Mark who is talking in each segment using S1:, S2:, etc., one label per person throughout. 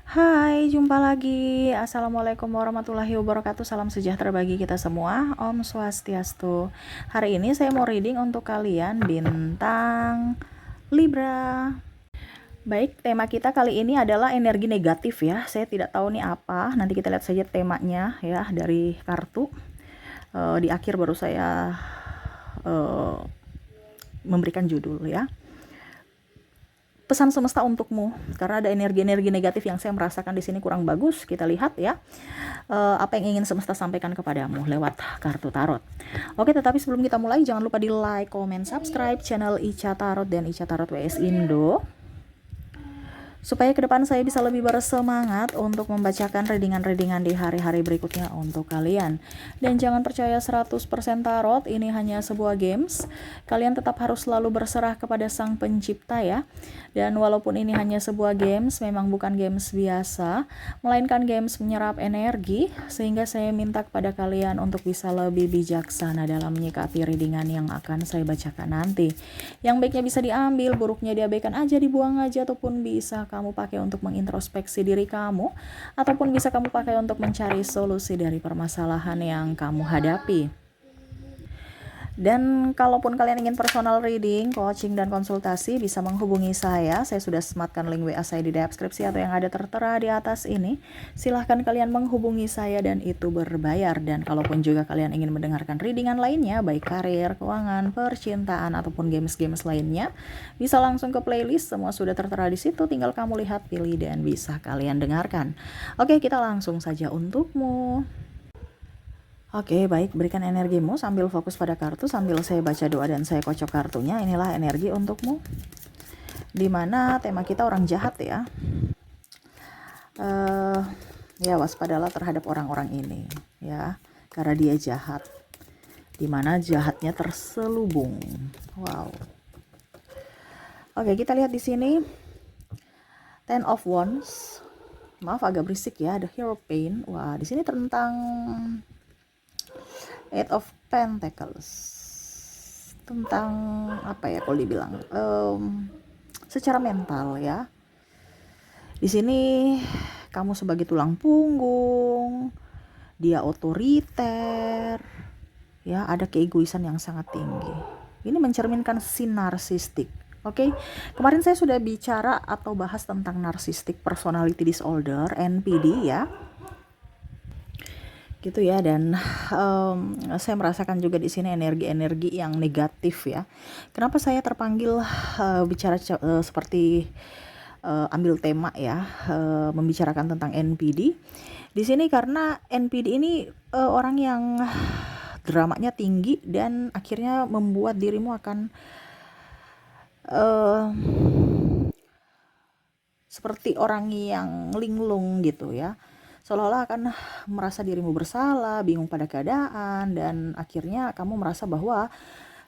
S1: Hai, jumpa lagi. Assalamualaikum warahmatullahi wabarakatuh. Salam sejahtera bagi kita semua. Om Swastiastu. Hari ini saya mau reading untuk kalian bintang Libra. Baik, tema kita kali ini adalah energi negatif ya. Saya tidak tahu nih apa. Nanti kita lihat saja temanya ya dari kartu. Di akhir baru saya memberikan judul ya. Pesan semesta untukmu, karena ada energi-energi negatif yang saya merasakan di sini kurang bagus. Kita lihat ya, apa yang ingin semesta sampaikan kepadamu lewat kartu tarot. Oke, tetapi sebelum kita mulai, jangan lupa di like, comment, subscribe channel Ica Tarot dan Ica Tarot WS Indo, supaya ke depan saya bisa lebih bersemangat untuk membacakan readingan-readingan di hari-hari berikutnya untuk kalian. Dan jangan percaya 100% tarot, ini hanya sebuah games. Kalian tetap harus selalu berserah kepada Sang Pencipta ya. Dan walaupun ini hanya sebuah games, memang bukan games biasa, melainkan games menyerap energi, sehingga saya minta kepada kalian untuk bisa lebih bijaksana dalam menyikapi readingan yang akan saya bacakan nanti. Yang baiknya bisa diambil, buruknya diabaikan aja, dibuang aja, ataupun bisa kamu pakai untuk mengintrospeksi diri kamu, ataupun bisa kamu pakai untuk mencari solusi dari permasalahan yang kamu hadapi. Dan kalaupun kalian ingin personal reading, coaching, dan konsultasi, bisa menghubungi saya. Saya sudah sematkan link WA saya di deskripsi atau yang ada tertera di atas ini. Silahkan kalian menghubungi saya dan itu berbayar. Dan kalaupun juga kalian ingin mendengarkan readingan lainnya, baik karir, keuangan, percintaan, ataupun games-games lainnya, bisa langsung ke playlist. Semua sudah tertera di situ, tinggal kamu lihat, pilih, dan bisa kalian dengarkan. Oke, kita langsung saja untukmu. Oke, baik, berikan energimu sambil fokus pada kartu, sambil saya baca doa dan saya kocok kartunya. Inilah energi untukmu, dimana tema kita orang jahat ya. Ya, waspadalah terhadap orang-orang ini ya, karena dia jahat, dimana jahatnya terselubung. Wow. Oke, kita lihat di sini Ten of Wands. Maaf agak berisik ya, ada Hero Pain. Wah, di sini tentang Eight of Pentacles, tentang apa ya kalau dibilang secara mental ya. Di sini kamu sebagai tulang punggung, dia otoriter ya, ada keegoisan yang sangat tinggi. Ini mencerminkan si narsistik. Oke, kemarin saya sudah bicara atau bahas tentang narcissistic personality disorder, NPD ya, gitu ya. Dan saya merasakan juga di sini energi-energi yang negatif ya. Kenapa saya terpanggil bicara seperti ambil tema ya, membicarakan tentang NPD di sini, karena NPD ini orang yang dramanya tinggi dan akhirnya membuat dirimu akan seperti orang yang linglung gitu ya, seolah-olah akan merasa dirimu bersalah, bingung pada keadaan, dan akhirnya kamu merasa bahwa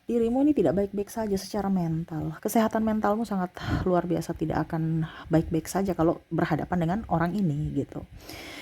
S1: dirimu ini tidak baik-baik saja secara mental. Kesehatan mentalmu sangat luar biasa, tidak akan baik-baik saja kalau berhadapan dengan orang ini gitu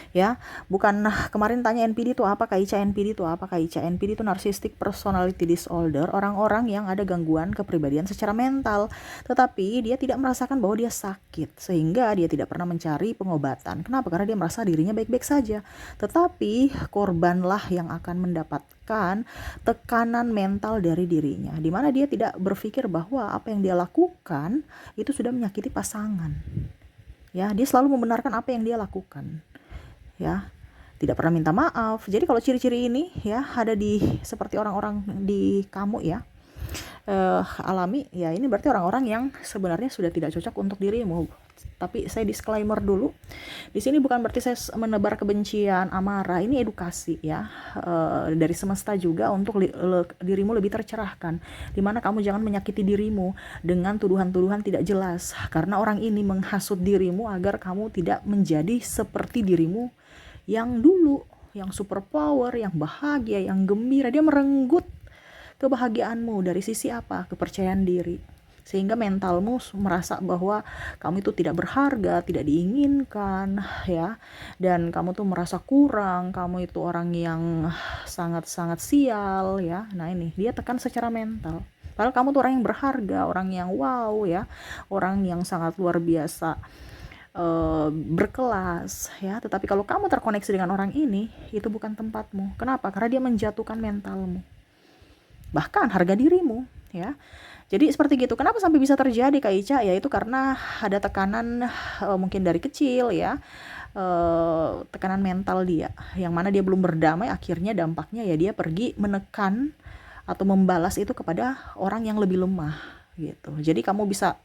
S1: ya. Bukan kemarin tanya NPD itu apa, Kak Ica, NPD itu apa, Kak Ica? NPD itu narcissistic personality disorder, orang-orang yang ada gangguan kepribadian secara mental, tetapi dia tidak merasakan bahwa dia sakit, sehingga dia tidak pernah mencari pengobatan. Kenapa? Karena dia merasa dirinya baik-baik saja, tetapi korbanlah yang akan mendapatkan tekanan mental dari dirinya, di mana dia tidak berpikir bahwa apa yang dia lakukan itu sudah menyakiti pasangan ya. Dia selalu membenarkan apa yang dia lakukan ya, tidak pernah minta maaf. Jadi kalau ciri-ciri ini ya ada di seperti orang-orang di kamu ya, alami ya, ini berarti orang-orang yang sebenarnya sudah tidak cocok untuk dirimu. Tapi saya disclaimer dulu, di sini bukan berarti saya menebar kebencian, amarah. Ini edukasi ya, dari semesta juga untuk dirimu lebih tercerahkan, dimana kamu jangan menyakiti dirimu dengan tuduhan-tuduhan tidak jelas, karena orang ini menghasut dirimu agar kamu tidak menjadi seperti dirimu yang dulu, yang super power, yang bahagia, yang gembira. Dia merenggut kebahagiaanmu dari sisi apa? Kepercayaan diri. Sehingga mentalmu merasa bahwa kamu itu tidak berharga, tidak diinginkan ya. Dan kamu tuh merasa kurang, kamu itu orang yang sangat-sangat sial ya. Nah ini, dia tekan secara mental. Padahal kamu tuh orang yang berharga, orang yang wow ya, orang yang sangat luar biasa berkelas ya. Tetapi kalau kamu terkoneksi dengan orang ini, itu bukan tempatmu. Kenapa? Karena dia menjatuhkan mentalmu, bahkan harga dirimu ya. Jadi seperti gitu. Kenapa sampai bisa terjadi Kak Ica? Ya itu karena ada tekanan mungkin dari kecil ya, tekanan mental dia, yang mana dia belum berdamai. Akhirnya dampaknya ya dia pergi menekan atau membalas itu kepada orang yang lebih lemah gitu. Jadi kamu bisa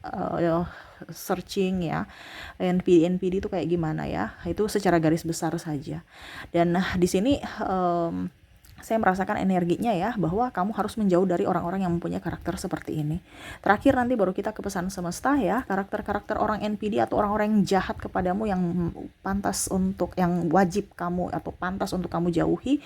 S1: searching ya, NPD itu kayak gimana ya, itu secara garis besar saja. Dan di sini saya merasakan energinya ya, bahwa kamu harus menjauh dari orang-orang yang mempunyai karakter seperti ini. Terakhir nanti baru kita ke pesan semesta ya, karakter-karakter orang NPD atau orang-orang yang jahat kepadamu, yang pantas untuk, yang wajib kamu atau pantas untuk kamu jauhi.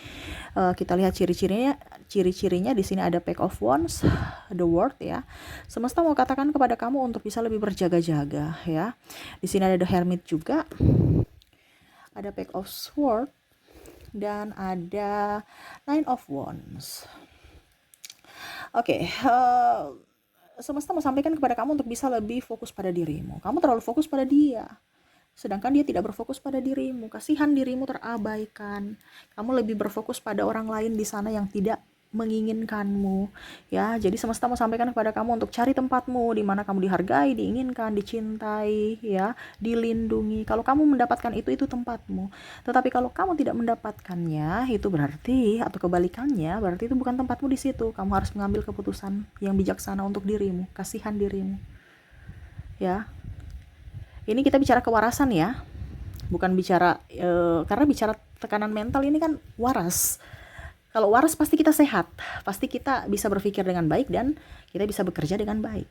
S1: Kita lihat ciri-cirinya di sini ada Page of Wands, the World ya. Semesta mau katakan kepada kamu untuk bisa lebih berjaga-jaga ya. Di sini ada the Hermit juga, ada Page of Swords, dan ada Nine of Wands. Oke, semesta mau sampaikan kepada kamu untuk bisa lebih fokus pada dirimu. Kamu terlalu fokus pada dia, sedangkan dia tidak berfokus pada dirimu. Kasihan dirimu terabaikan. Kamu lebih berfokus pada orang lain di sana yang tidak menginginkanmu ya. Jadi semesta mau sampaikan kepada kamu untuk cari tempatmu di mana kamu dihargai, diinginkan, dicintai ya, dilindungi. Kalau kamu mendapatkan itu tempatmu. Tetapi kalau kamu tidak mendapatkannya, itu berarti, atau kebalikannya, berarti itu bukan tempatmu di situ. Kamu harus mengambil keputusan yang bijaksana untuk dirimu. Kasihan dirimu ya. Ini kita bicara kewarasan ya, bukan bicara karena bicara tekanan mental ini kan waras. Kalau waras pasti kita sehat, pasti kita bisa berpikir dengan baik dan kita bisa bekerja dengan baik.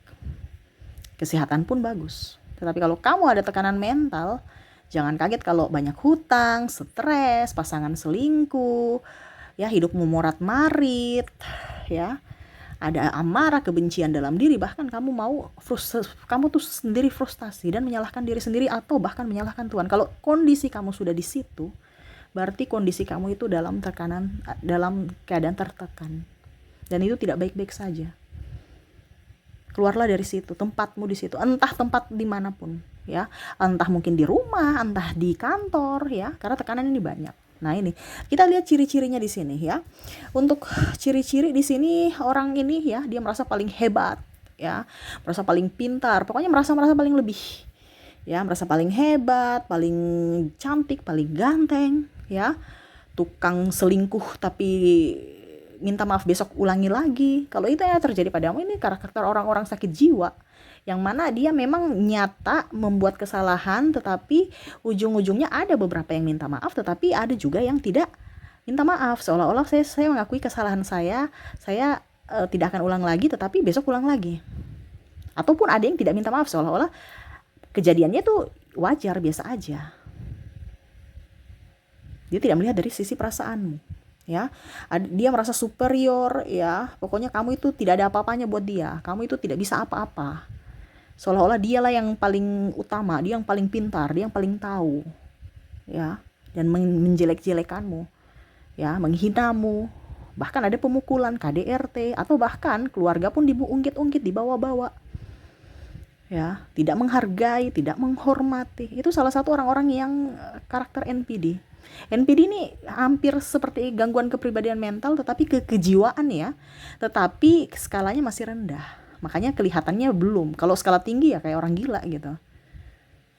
S1: Kesehatan pun bagus. Tetapi kalau kamu ada tekanan mental, jangan kaget kalau banyak hutang, stres, pasangan selingkuh, ya hidupmu morat-marit, ya. Ada amarah, kebencian dalam diri, bahkan kamu kamu tuh sendiri frustasi dan menyalahkan diri sendiri atau bahkan menyalahkan Tuhan. Kalau kondisi kamu sudah di situ, berarti kondisi kamu itu dalam keadaan tertekan, dan itu tidak baik-baik saja. Keluarlah dari situ, tempatmu di situ, entah tempat dimanapun ya, entah mungkin di rumah, entah di kantor ya, karena tekanan ini banyak. Nah ini kita lihat ciri-cirinya di sini ya. Untuk ciri-ciri di sini, orang ini ya, dia merasa paling hebat ya, merasa paling pintar, pokoknya merasa paling lebih ya, merasa paling hebat, paling cantik, paling ganteng ya. Tukang selingkuh tapi minta maaf besok ulangi lagi. Kalau itu yang terjadi padamu, ini karakter orang-orang sakit jiwa, yang mana dia memang nyata membuat kesalahan, tetapi ujung-ujungnya ada beberapa yang minta maaf, tetapi ada juga yang tidak minta maaf, seolah-olah saya mengakui kesalahan saya tidak akan ulang lagi, tetapi besok ulang lagi. Ataupun ada yang tidak minta maaf, seolah-olah kejadiannya tuh wajar, biasa aja. Dia tidak melihat dari sisi perasaanmu ya. Dia merasa superior ya, pokoknya kamu itu tidak ada apa-apanya buat dia, kamu itu tidak bisa apa-apa, seolah-olah dialah yang paling utama, dia yang paling pintar, dia yang paling tahu ya, dan menjelek-jelekanmu ya, menghinamu, bahkan ada pemukulan, KDRT, atau bahkan keluarga pun diungkit-ungkit, dibawa-bawa ya, tidak menghargai, tidak menghormati. Itu salah satu orang-orang yang karakter NPD. NPD ini hampir seperti gangguan kepribadian mental, tetapi kejiwaan ya, tetapi skalanya masih rendah, makanya kelihatannya belum. Kalau skala tinggi ya kayak orang gila gitu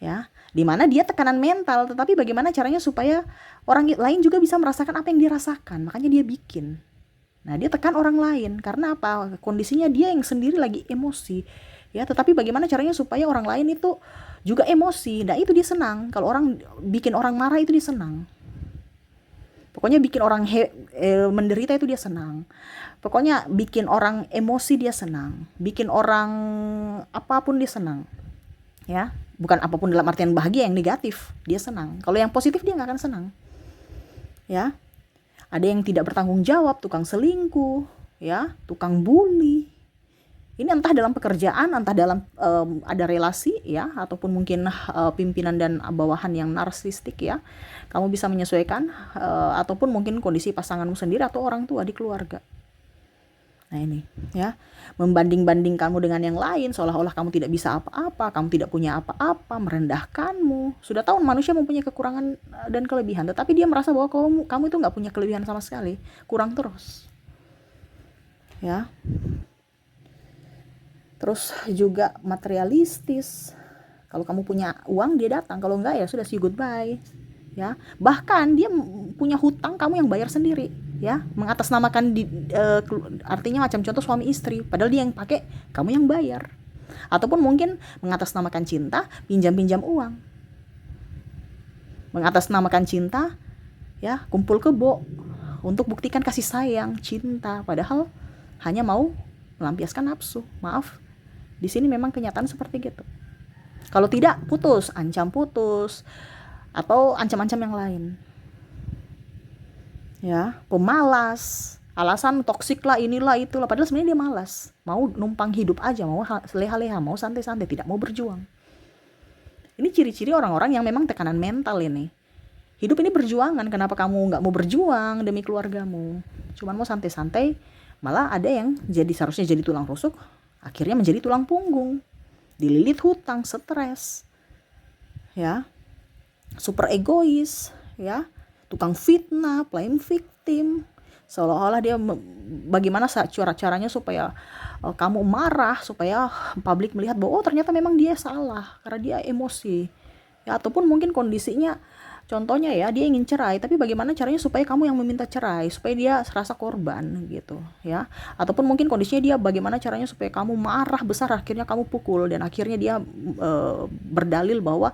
S1: ya, dimana dia tekanan mental, tetapi bagaimana caranya supaya orang lain juga bisa merasakan apa yang dia rasakan, makanya dia bikin. Nah dia tekan orang lain, karena apa? Kondisinya dia yang sendiri lagi emosi ya, tetapi bagaimana caranya supaya orang lain itu juga emosi. Nah itu dia senang, kalau orang bikin orang marah itu dia senang. Pokoknya bikin orang menderita itu dia senang. Pokoknya bikin orang emosi dia senang. Bikin orang apapun dia senang. Ya, bukan apapun dalam artian bahagia yang negatif, dia senang. Kalau yang positif dia nggak akan senang. Ya, ada yang tidak bertanggung jawab, tukang selingkuh, ya, tukang bully. Ini entah dalam pekerjaan, entah dalam ada relasi ya, ataupun mungkin pimpinan dan bawahan yang narsistik ya. Kamu bisa menyesuaikan, ataupun mungkin kondisi pasanganmu sendiri atau orang tua di keluarga. Nah ini ya, membanding-banding kamu dengan yang lain, seolah-olah kamu tidak bisa apa-apa, kamu tidak punya apa-apa, merendahkanmu. Sudah tahu manusia mempunyai kekurangan dan kelebihan, tetapi dia merasa bahwa kamu itu nggak punya kelebihan sama sekali, kurang terus. Ya, terus juga materialistis. Kalau kamu punya uang dia datang, kalau enggak ya sudah see goodbye. Ya, bahkan dia punya hutang kamu yang bayar sendiri. Ya, mengatasnamakan artinya macam contoh suami istri, padahal dia yang pakai, kamu yang bayar. Ataupun mungkin mengatasnamakan cinta, pinjam-pinjam uang. Mengatasnamakan cinta, ya, kumpul kebo untuk buktikan kasih sayang, cinta, padahal hanya mau melampiaskan nafsu. Maaf, di sini memang kenyataan seperti gitu. Kalau tidak, putus, ancam putus, atau ancam-ancam yang lain. Ya, pemalas, alasan toksik lah, inilah itulah, padahal sebenarnya dia malas, mau numpang hidup aja, mau leha-leha, mau santai-santai, tidak mau berjuang. Ini ciri-ciri orang-orang yang memang tekanan mental ini. Hidup ini perjuangan, kenapa kamu nggak mau berjuang demi keluargamu, cuman mau santai-santai, malah ada yang jadi seharusnya jadi tulang rusuk, akhirnya menjadi tulang punggung, dililit hutang, stres, ya, super egois, ya, tukang fitnah, playing victim, seolah-olah dia bagaimana caranya supaya kamu marah, supaya publik melihat bahwa ternyata memang dia salah karena dia emosi, ya, ataupun mungkin kondisinya contohnya ya, dia ingin cerai, tapi bagaimana caranya supaya kamu yang meminta cerai, supaya dia serasa korban gitu ya. Ataupun mungkin kondisinya dia bagaimana caranya supaya kamu marah besar, akhirnya kamu pukul, dan akhirnya dia berdalil bahwa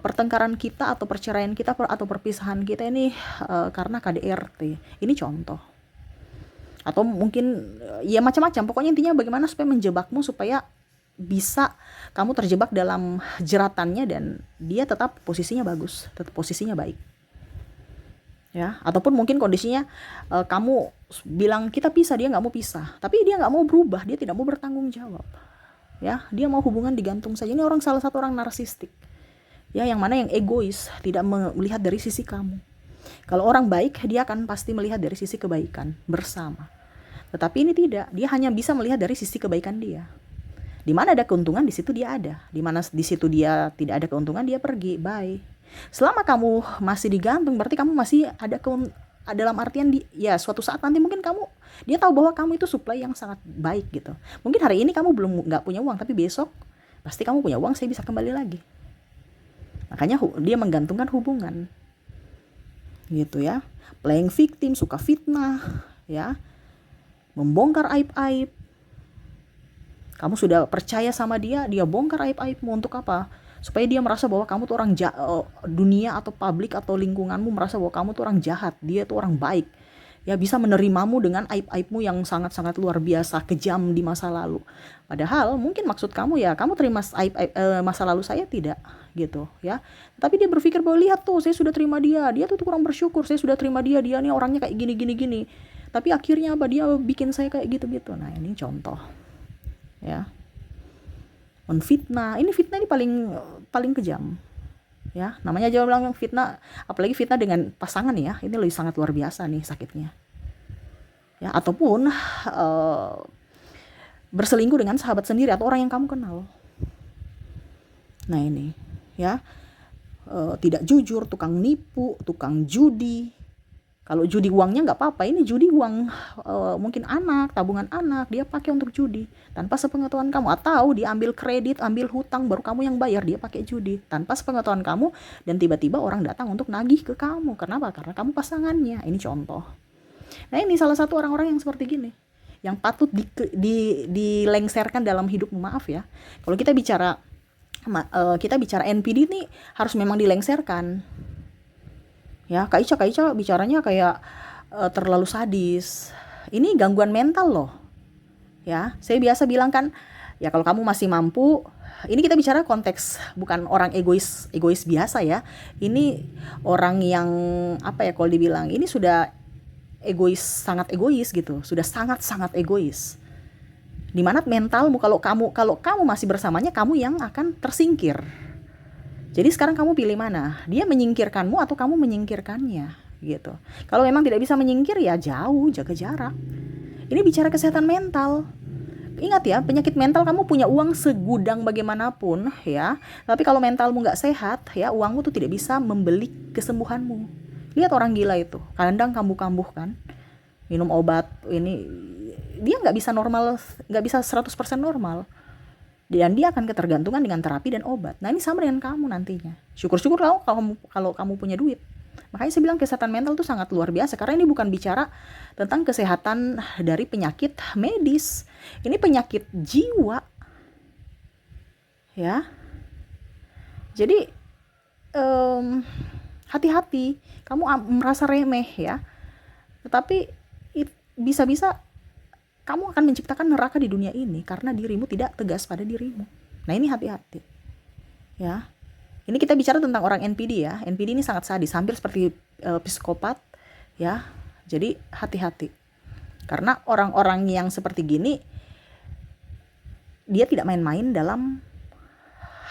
S1: pertengkaran kita atau perceraian kita atau perpisahan kita ini karena KDRT. Ini contoh. Atau mungkin ya macam-macam, pokoknya intinya bagaimana supaya menjebakmu, supaya bisa kamu terjebak dalam jeratannya dan dia tetap posisinya bagus, tetap posisinya baik. Ya, ataupun mungkin kondisinya kamu bilang kita pisah, dia nggak mau pisah, tapi dia nggak mau berubah, dia tidak mau bertanggung jawab. Ya, dia mau hubungan digantung saja. Ini salah satu orang narsistik. Ya, yang mana yang egois, tidak melihat dari sisi kamu. Kalau orang baik, dia akan pasti melihat dari sisi kebaikan bersama. Tetapi ini tidak, dia hanya bisa melihat dari sisi kebaikan dia. Di mana ada keuntungan, di situ dia ada. Di mana di situ dia tidak ada keuntungan, dia pergi. Bye. Selama kamu masih digantung, berarti kamu masih ada dalam artian ya suatu saat nanti mungkin dia tahu bahwa kamu itu supply yang sangat baik gitu. Mungkin hari ini kamu belum nggak punya uang, tapi besok pasti kamu punya uang, saya bisa kembali lagi. Makanya dia menggantungkan hubungan. Gitu ya. Playing victim, suka fitnah, ya. Membongkar aib-aib. Kamu sudah percaya sama dia bongkar aib-aibmu untuk apa? Supaya dia merasa bahwa kamu tuh orang dunia atau publik atau lingkunganmu merasa bahwa kamu tuh orang jahat, dia tuh orang baik. Ya, bisa menerimamu dengan aib-aibmu yang sangat-sangat luar biasa, kejam di masa lalu. Padahal mungkin maksud kamu ya, kamu terima aib-aib masa lalu saya tidak, gitu ya. Tapi dia berpikir bahwa lihat tuh, saya sudah terima dia tuh kurang bersyukur, saya sudah terima dia nih orangnya kayak gini. Tapi akhirnya apa, dia bikin saya kayak gitu-gitu. Nah, ini contoh. Ya, menfitnah, ini fitnah ini paling kejam, ya, namanya aja bilang fitnah, apalagi fitnah dengan pasangan ya, ini lebih sangat luar biasa nih sakitnya, ya. Ataupun berselingkuh dengan sahabat sendiri atau orang yang kamu kenal. Nah ini ya, tidak jujur, tukang nipu, tukang judi. Kalau judi uangnya nggak apa-apa, ini judi uang mungkin tabungan anak, dia pakai untuk judi tanpa sepengetahuan kamu, atau dia ambil kredit, ambil hutang, baru kamu yang bayar, dia pakai judi tanpa sepengetahuan kamu, dan tiba-tiba orang datang untuk nagih ke kamu. Kenapa? Karena kamu pasangannya. Ini contoh. Nah ini salah satu orang-orang yang seperti gini, yang patut dilengserkan dalam hidupmu. Maaf ya, kalau kita bicara NPD ini harus memang dilengserkan. Ya, Kak Ica bicaranya kayak terlalu sadis. Ini gangguan mental loh. Ya, saya biasa bilang kan, ya kalau kamu masih mampu, ini kita bicara konteks bukan orang egois biasa ya. Ini orang yang apa ya, kalau dibilang ini sudah egois, sangat egois gitu. Sudah sangat-sangat egois. Dimana mentalmu, kalau kamu masih bersamanya, kamu yang akan tersingkir. Jadi sekarang kamu pilih mana? Dia menyingkirkanmu atau kamu menyingkirkannya, gitu. Kalau memang tidak bisa menyingkir, ya jauh, jaga jarak. Ini bicara kesehatan mental. Ingat ya, penyakit mental kamu punya uang segudang bagaimanapun ya, tapi kalau mentalmu nggak sehat ya, uangmu tuh tidak bisa membeli kesembuhanmu. Lihat orang gila itu, kadang kambuh-kambuh kan, minum obat ini, dia nggak bisa normal, nggak bisa 100% normal, dan dia akan ketergantungan dengan terapi dan obat. Nah ini sama dengan kamu nantinya. Syukur-syukur kalau kamu punya duit. Makanya saya bilang kesehatan mental itu sangat luar biasa, karena ini bukan bicara tentang kesehatan dari penyakit medis. Ini penyakit jiwa. Ya. Jadi hati-hati, kamu merasa remeh ya. Tetapi bisa-bisa kamu akan menciptakan neraka di dunia ini karena dirimu tidak tegas pada dirimu. Nah, ini hati-hati. Ya. Ini kita bicara tentang orang NPD ya. NPD ini sangat sadis, hampir seperti psikopat ya. Jadi hati-hati. Karena orang-orang yang seperti gini, dia tidak main-main dalam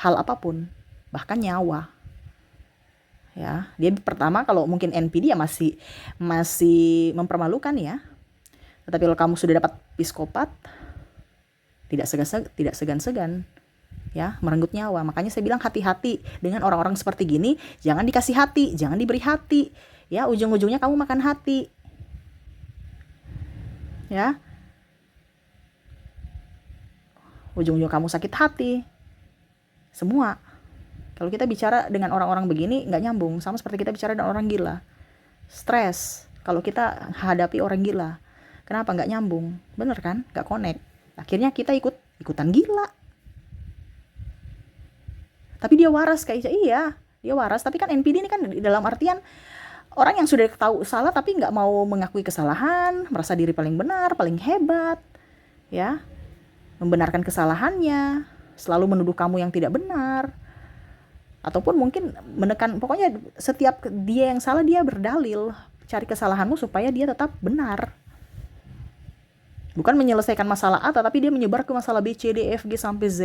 S1: hal apapun, bahkan nyawa. Ya, dia pertama kalau mungkin NPD ya masih mempermalukan ya. Tetapi kalau kamu sudah dapat psikopat, tidak segan-segan ya merenggut nyawa. Makanya saya bilang hati-hati dengan orang-orang seperti gini. Jangan dikasih hati, jangan diberi hati ya, ujung-ujungnya kamu makan hati ya, ujung-ujungnya kamu sakit hati semua. Kalau kita bicara dengan orang-orang begini nggak nyambung, sama seperti kita bicara dengan orang gila. Stres kalau kita hadapi orang gila, kenapa nggak nyambung? Bener kan, nggak connect. Akhirnya kita ikutan gila. Tapi dia waras kayak iya, dia waras. Tapi kan NPD ini kan dalam artian orang yang sudah tahu salah tapi nggak mau mengakui kesalahan, merasa diri paling benar, paling hebat, ya, membenarkan kesalahannya, selalu menuduh kamu yang tidak benar, ataupun mungkin menekan. Pokoknya setiap dia yang salah dia berdalil, cari kesalahanmu supaya dia tetap benar. Bukan menyelesaikan masalah A, tapi dia menyebar ke masalah B, C, D, F, G sampai Z.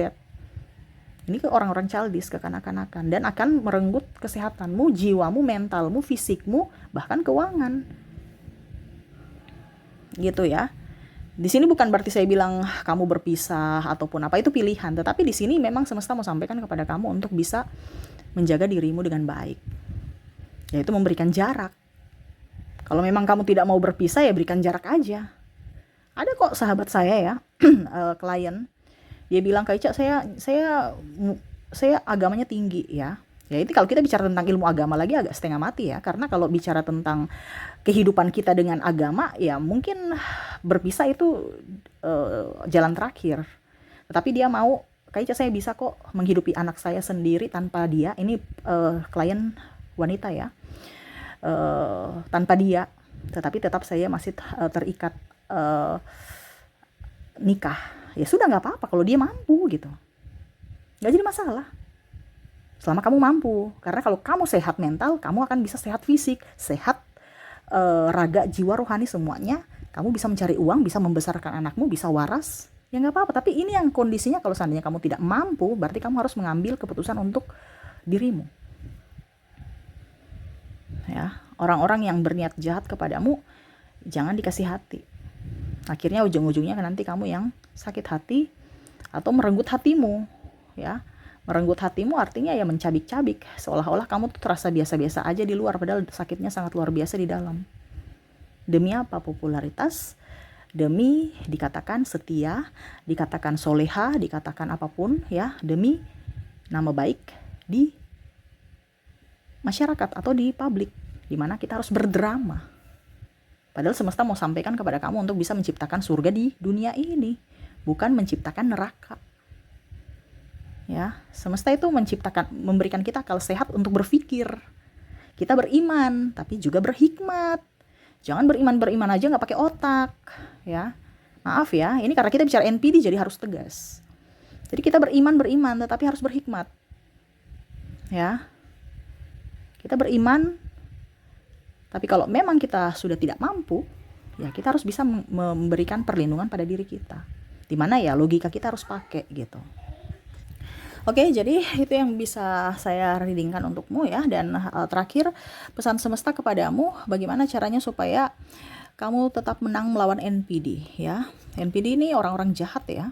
S1: Ini ke orang-orang childish, kekanak-kanakan, dan akan merenggut kesehatanmu, jiwamu, mentalmu, fisikmu, bahkan keuangan. Gitu ya. Di sini bukan berarti saya bilang kamu berpisah ataupun apa, itu pilihan, tetapi di sini memang semesta mau sampaikan kepada kamu untuk bisa menjaga dirimu dengan baik. Yaitu memberikan jarak. Kalau memang kamu tidak mau berpisah ya berikan jarak aja. Ada kok sahabat saya ya, klien. Dia bilang, Kak Ica, saya agamanya tinggi ya. Ya itu kalau kita bicara tentang ilmu agama lagi agak setengah mati ya. Karena kalau bicara tentang kehidupan kita dengan agama, ya mungkin berpisah itu jalan terakhir. Tetapi dia mau, Kak Ica, saya bisa kok menghidupi anak saya sendiri tanpa dia. Ini klien wanita ya. Tanpa dia. Tetapi tetap saya masih terikat nikah. Ya sudah, nggak apa-apa kalau dia mampu gitu, nggak jadi masalah selama kamu mampu. Karena kalau kamu sehat mental, kamu akan bisa sehat fisik, sehat raga, jiwa, rohani, semuanya. Kamu bisa mencari uang, bisa membesarkan anakmu, bisa waras, ya nggak apa-apa. Tapi ini yang kondisinya kalau seandainya kamu tidak mampu, berarti kamu harus mengambil keputusan untuk dirimu ya. Orang-orang yang berniat jahat kepadamu jangan dikasih hati. Akhirnya ujung-ujungnya nanti kamu yang sakit hati atau merenggut hatimu ya. Merenggut hatimu artinya ya mencabik-cabik, seolah-olah kamu tuh terasa biasa-biasa aja di luar, padahal sakitnya sangat luar biasa di dalam. Demi apa? Popularitas, demi dikatakan setia, dikatakan soleha, dikatakan apapun ya, demi nama baik di masyarakat atau di publik, dimana kita harus berdrama. Padahal semesta mau sampaikan kepada kamu untuk bisa menciptakan surga di dunia ini, bukan menciptakan neraka. Ya, semesta itu memberikan kita akal sehat untuk berpikir. Kita beriman, tapi juga berhikmat. Jangan beriman aja nggak pakai otak, ya. Maaf ya, ini karena kita bicara NPD jadi harus tegas. Jadi kita beriman, tetapi harus berhikmat. Ya, kita beriman. Tapi kalau memang kita sudah tidak mampu, ya kita harus bisa memberikan perlindungan pada diri kita. Dimana ya logika kita harus pakai gitu. Oke, jadi itu yang bisa saya readingkan untukmu ya. Dan terakhir, pesan semesta kepadamu, bagaimana caranya supaya kamu tetap menang melawan NPD ya. NPD ini orang-orang jahat ya.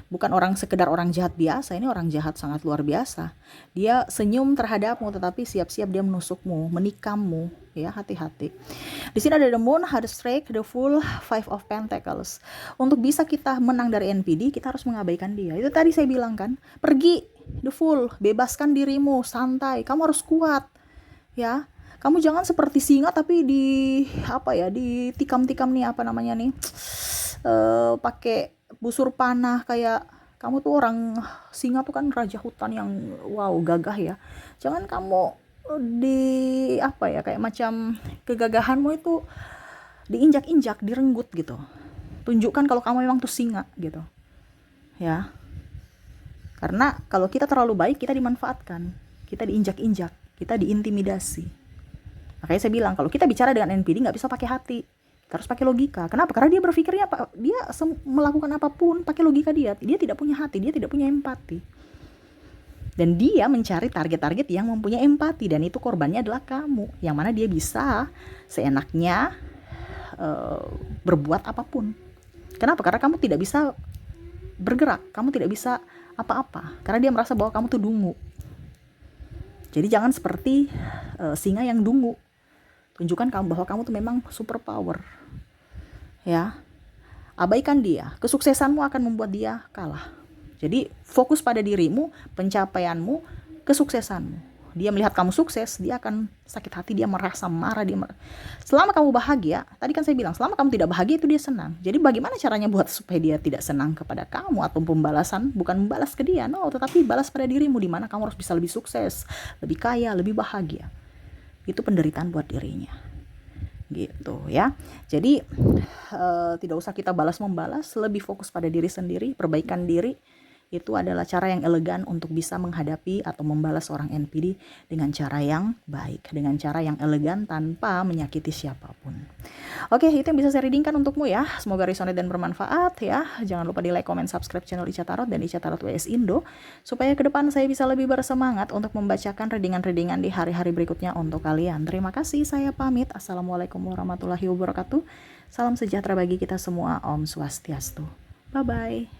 S1: Bukan orang sekedar orang jahat biasa, ini orang jahat sangat luar biasa. Dia senyum terhadapmu tetapi siap-siap dia menusukmu, menikammu, ya, hati-hati. Di sini ada the moon, ada strike, the fool, five of pentacles. Untuk bisa kita menang dari NPD, kita harus mengabaikan dia. Itu tadi saya bilang kan, pergi the fool, bebaskan dirimu, santai, kamu harus kuat. Ya. Kamu jangan seperti singa tapi ditikam-tikam nih pakai busur panah, kayak kamu tuh orang singa tuh kan raja hutan yang wow gagah ya. Jangan kamu kayak macam kegagahanmu itu diinjak-injak, direnggut gitu. Tunjukkan kalau kamu memang tuh singa gitu. Ya. Karena kalau kita terlalu baik, kita dimanfaatkan, kita diinjak-injak, kita diintimidasi. Makanya saya bilang kalau kita bicara dengan NPD nggak bisa pakai hati. Kita harus pakai logika. Kenapa? Karena dia berpikirnya dia melakukan apapun pakai logika dia. Dia tidak punya hati, dia tidak punya empati. Dan dia mencari target-target yang mempunyai empati, dan itu korbannya adalah kamu. Yang mana dia bisa seenaknya berbuat apapun. Kenapa? Karena kamu tidak bisa bergerak, kamu tidak bisa apa-apa. Karena dia merasa bahwa kamu tuh dungu. Jadi jangan seperti singa yang dungu. Tunjukkan bahwa kamu tuh memang super power. Ya. Abaikan dia. Kesuksesanmu akan membuat dia kalah. Jadi fokus pada dirimu, pencapaianmu, kesuksesanmu. Dia melihat kamu sukses, dia akan sakit hati, dia merasa marah, selama kamu bahagia, tadi kan saya bilang, selama kamu tidak bahagia itu dia senang. Jadi bagaimana caranya buat supaya dia tidak senang kepada kamu atau pembalasan, bukan membalas ke dia, tetapi balas pada dirimu, di mana kamu harus bisa lebih sukses, lebih kaya, lebih bahagia. Itu penderitaan buat dirinya. Gitu ya. Jadi tidak usah kita balas-membalas, lebih fokus pada diri sendiri, perbaikan diri. Itu adalah cara yang elegan untuk bisa menghadapi atau membalas seorang NPD dengan cara yang baik, dengan cara yang elegan tanpa menyakiti siapapun. Oke, itu yang bisa saya readingkan untukmu ya. Semoga resonate dan bermanfaat ya. Jangan lupa di like, comment, subscribe channel Ica Tarot dan Ica Tarot WS Indo, supaya ke depan saya bisa lebih bersemangat untuk membacakan readingan-readingan di hari-hari berikutnya untuk kalian. Terima kasih, saya pamit. Assalamualaikum warahmatullahi wabarakatuh. Salam sejahtera bagi kita semua. Om Swastiastu. Bye-bye.